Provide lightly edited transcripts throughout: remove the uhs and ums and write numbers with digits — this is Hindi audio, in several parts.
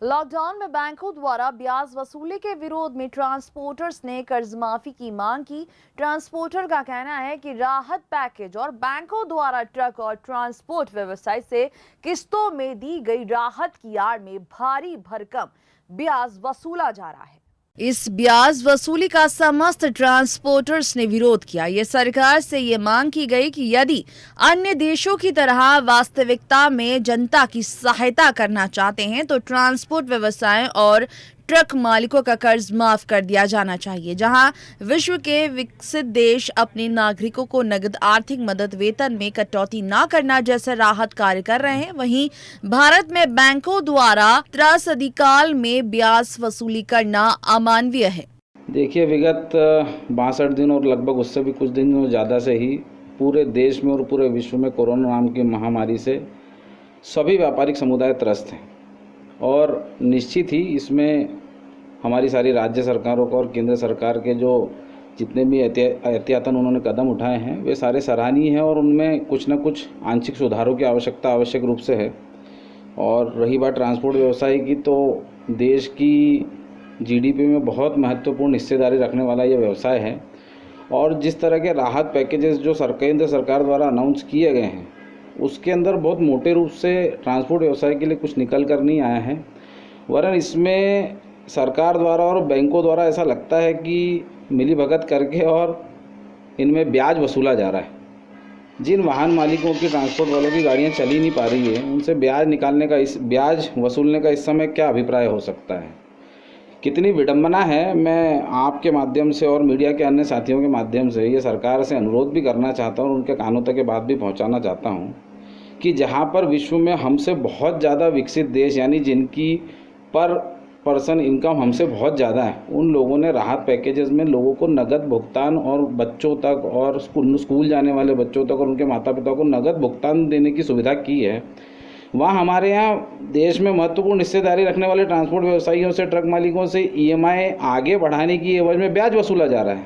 लॉकडाउन में बैंकों द्वारा ब्याज वसूली के विरोध में ट्रांसपोर्टर्स ने कर्ज माफी की मांग की। ट्रांसपोर्टर का कहना है कि राहत पैकेज और बैंकों द्वारा ट्रक और ट्रांसपोर्ट व्यवसाय से किस्तों में दी गई राहत की आड़ में भारी भरकम ब्याज वसूला जा रहा है। इस ब्याज वसूली का समस्त ट्रांसपोर्टर्स ने विरोध किया। ये सरकार से ये मांग की गई कि यदि अन्य देशों की तरह वास्तविकता में जनता की सहायता करना चाहते हैं तो ट्रांसपोर्ट व्यवसाय और ट्रक मालिकों का कर्ज माफ कर दिया जाना चाहिए। जहां विश्व के विकसित देश अपने नागरिकों को नगद आर्थिक मदद, वेतन में कटौती न करना जैसे राहत कार्य कर रहे हैं, वहीं भारत में बैंकों द्वारा त्रासदीकाल में ब्याज वसूली करना अमानवीय है। देखिए, विगत 62 दिन और लगभग उससे भी कुछ दिन ज़्यादा से ही पूरे देश में और पूरे विश्व में कोरोना नाम की महामारी से सभी व्यापारिक समुदाय त्रस्त हैं और निश्चित ही इसमें हमारी सारी राज्य सरकारों का और केंद्र सरकार के जो जितने भी एहतियातन उन्होंने कदम उठाए हैं वे सारे सराहनीय हैं और उनमें कुछ न कुछ आंशिक सुधारों की आवश्यकता आवश्यक रूप से है। और रही बात ट्रांसपोर्ट व्यवसाय की, तो देश की जीडीपी में बहुत महत्वपूर्ण हिस्सेदारी रखने वाला ये व्यवसाय है और जिस तरह के राहत पैकेजेस जो केंद्र सरकार द्वारा अनाउंस किए गए हैं उसके अंदर बहुत मोटे रूप से ट्रांसपोर्ट व्यवसाय के लिए कुछ निकल कर नहीं आया है, वरन इसमें सरकार द्वारा और बैंकों द्वारा ऐसा लगता है कि मिलीभगत करके और इनमें ब्याज वसूला जा रहा है। जिन वाहन मालिकों की, ट्रांसपोर्ट वालों की गाड़ियां चल ही नहीं पा रही है, उनसे ब्याज वसूलने का इस समय क्या अभिप्राय हो सकता है? कितनी विडंबना है। मैं आपके माध्यम से और मीडिया के अन्य साथियों के माध्यम से ये सरकार से अनुरोध भी करना चाहता हूँ और उनके कानों तक ये बात भी पहुँचाना चाहता हूँ कि जहाँ पर विश्व में हमसे बहुत ज़्यादा विकसित देश, यानी जिनकी पर पर्सन इनकम हमसे बहुत ज़्यादा है, उन लोगों ने राहत पैकेजेस में लोगों को नगद भुगतान और बच्चों तक और स्कूल जाने वाले बच्चों तक और उनके माता पिता को नगद भुगतान देने की सुविधा की है। वहाँ हमारे यहाँ देश में महत्वपूर्ण हिस्सेदारी रखने वाले ट्रांसपोर्ट व्यवसायियों से, ट्रक मालिकों से ईएमआई आगे बढ़ाने की एवज में ब्याज वसूला जा रहा है।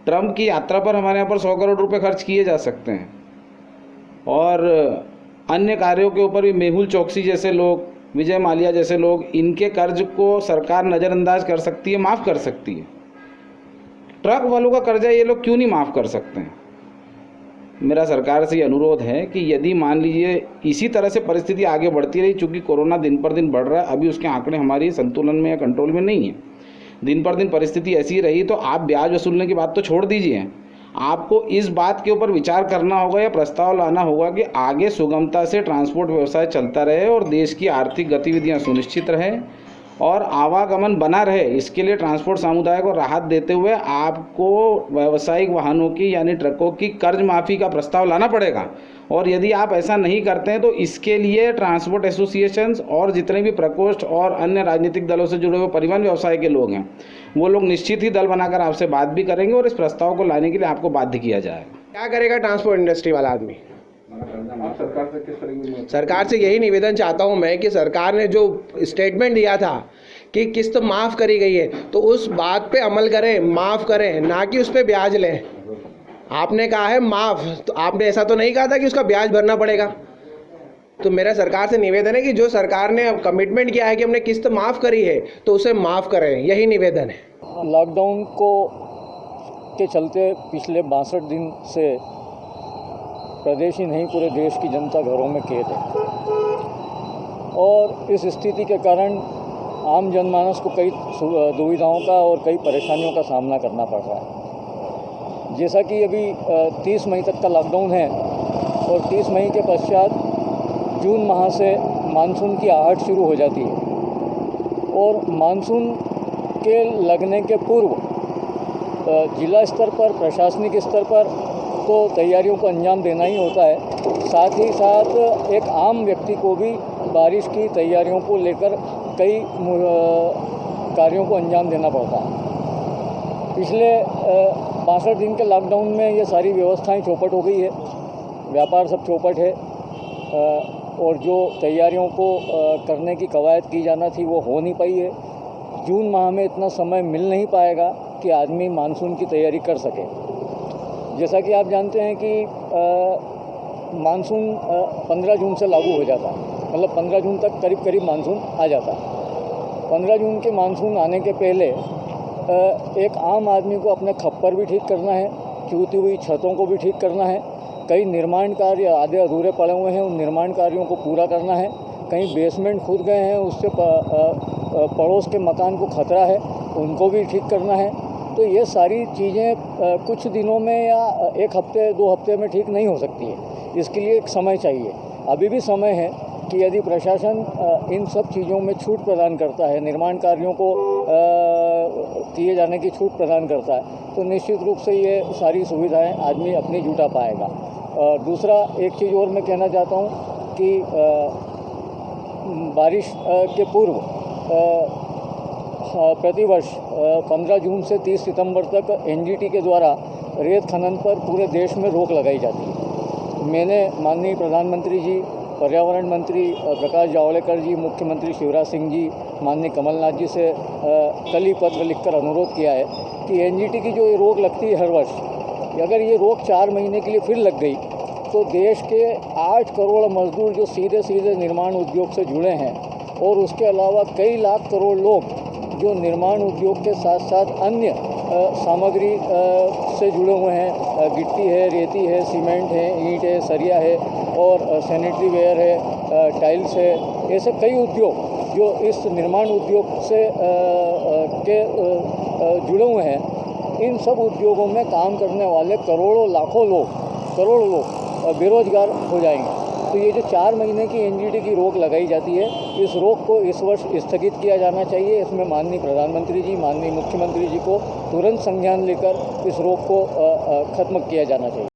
ट्रम्प की यात्रा पर हमारे यहाँ पर 100 करोड़ रुपए खर्च किए जा सकते हैं और अन्य कार्यों के ऊपर भी मेहुल चोकसी जैसे लोग, विजय माल्या जैसे लोग, इनके कर्ज को सरकार नज़रअंदाज कर सकती है, माफ़ कर सकती है। ट्रक वालों का कर्जा ये लोग क्यों नहीं माफ़ कर सकते हैं? मेरा सरकार से ये अनुरोध है कि यदि मान लीजिए इसी तरह से परिस्थिति आगे बढ़ती रही, चूँकि कोरोना दिन पर दिन बढ़ रहा है, अभी उसके आंकड़े हमारी संतुलन में या कंट्रोल में नहीं है, दिन पर दिन परिस्थिति ऐसी ही रही तो आप ब्याज वसूलने की बात तो छोड़ दीजिए, आपको इस बात के ऊपर विचार करना होगा या प्रस्ताव लाना होगा कि आगे सुगमता से ट्रांसपोर्ट व्यवसाय चलता रहे और देश की आर्थिक गतिविधियाँ सुनिश्चित रहे और आवागमन बना रहे। इसके लिए ट्रांसपोर्ट समुदाय को राहत देते हुए आपको व्यावसायिक वाहनों की यानी ट्रकों की कर्ज माफ़ी का प्रस्ताव लाना पड़ेगा और यदि आप ऐसा नहीं करते हैं तो इसके लिए ट्रांसपोर्ट एसोसिएशंस और जितने भी प्रकोष्ठ और अन्य राजनीतिक दलों से जुड़े हुए परिवहन व्यवसाय के लोग हैं वो लोग निश्चित ही दल बनाकर आपसे बात भी करेंगे और इस प्रस्ताव को लाने के लिए आपको बाध्य किया जाएगा। क्या करेगा ट्रांसपोर्ट इंडस्ट्री वाला आदमी? सरकार से यही निवेदन चाहता हूं मैं कि सरकार ने जो स्टेटमेंट दिया था कि किस्त माफ़ करी गई है तो उस बात पे अमल करें, माफ़ करें, ना कि उस पर ब्याज लें। आपने कहा है माफ़, तो आपने ऐसा तो नहीं कहा था कि उसका ब्याज भरना पड़ेगा। तो मेरा सरकार से निवेदन है कि जो सरकार ने अब कमिटमेंट किया है कि हमने किस्त माफ़ करी है तो उसे माफ़ करें, यही निवेदन है। लॉकडाउन के चलते पिछले 62 दिन से प्रदेश ही नहीं पूरे देश की जनता घरों में कैद है और इस स्थिति के कारण आम जनमानस को कई दुविधाओं का और कई परेशानियों का सामना करना पड़ रहा है। जैसा कि अभी 30 मई तक का लॉकडाउन है और 30 मई के पश्चात जून माह से मानसून की आहट शुरू हो जाती है और मानसून के लगने के पूर्व जिला स्तर पर, प्रशासनिक स्तर पर तो तैयारियों को अंजाम देना ही होता है। साथ ही साथ एक आम व्यक्ति को भी बारिश की तैयारियों को लेकर कई कार्यों को अंजाम देना पड़ता है। पिछले 62 दिन के लॉकडाउन में ये सारी व्यवस्थाएं चौपट हो गई है, व्यापार सब चौपट है और जो तैयारियों को करने की कवायद की जाना थी वो हो नहीं पाई है। जून माह में इतना समय मिल नहीं पाएगा कि आदमी मानसून की तैयारी कर सके। जैसा कि आप जानते हैं कि मानसून 15 जून से लागू हो जाता है मतलब 15 जून तक करीब करीब मानसून आ जाता है। 15 जून के मानसून आने के पहले एक आम आदमी को अपने खप्पर भी ठीक करना है, टूटी हुई छतों को भी ठीक करना है, कई निर्माण कार्य आधे अधूरे पड़े हुए हैं, उन निर्माण कार्यों को पूरा करना है, कहीं बेसमेंट खुद गए हैं, उससे पड़ोस के मकान को खतरा है, उनको भी ठीक करना है। तो ये सारी चीज़ें कुछ दिनों में या एक हफ्ते 2 हफ्ते में ठीक नहीं हो सकती है, इसके लिए एक समय चाहिए। अभी भी समय है कि यदि प्रशासन इन सब चीज़ों में छूट प्रदान करता है, निर्माण कार्यों को किए जाने की छूट प्रदान करता है, तो निश्चित रूप से ये सारी सुविधाएं आदमी अपनी जुटा पाएगा। और दूसरा एक चीज़ और मैं कहना चाहता हूँ कि बारिश के पूर्व प्रतिवर्ष 15 जून से 30 सितंबर तक एनजीटी के द्वारा रेत खनन पर पूरे देश में रोक लगाई जाती है। मैंने माननीय प्रधानमंत्री जी, पर्यावरण मंत्री प्रकाश जावड़ेकर जी, मुख्यमंत्री शिवराज सिंह जी, माननीय कमलनाथ जी से कल ही पत्र लिखकर अनुरोध किया है कि एनजीटी की जो ये रोक लगती है हर वर्ष, अगर ये रोक 4 महीने के लिए फिर लग गई तो देश के 8 करोड़ मजदूर जो सीधे सीधे निर्माण उद्योग से जुड़े हैं और उसके अलावा कई लाख करोड़ लोग जो निर्माण उद्योग के साथ साथ अन्य सामग्री से जुड़े हुए हैं, गिट्टी है, रेती है, सीमेंट है, ईंट है, सरिया है और सैनिटरी वेयर है, टाइल्स है, ऐसे कई उद्योग जो इस निर्माण उद्योग से जुड़े हुए हैं, इन सब उद्योगों में काम करने वाले करोड़ों लाखों लोग, करोड़ों लोग बेरोजगार हो जाएंगे। तो ये जो 4 महीने की एनजीटी की रोक लगाई जाती है, इस रोक को इस वर्ष स्थगित किया जाना चाहिए। इसमें माननीय प्रधानमंत्री जी, माननीय मुख्यमंत्री जी को तुरंत संज्ञान लेकर इस रोक को खत्म किया जाना चाहिए।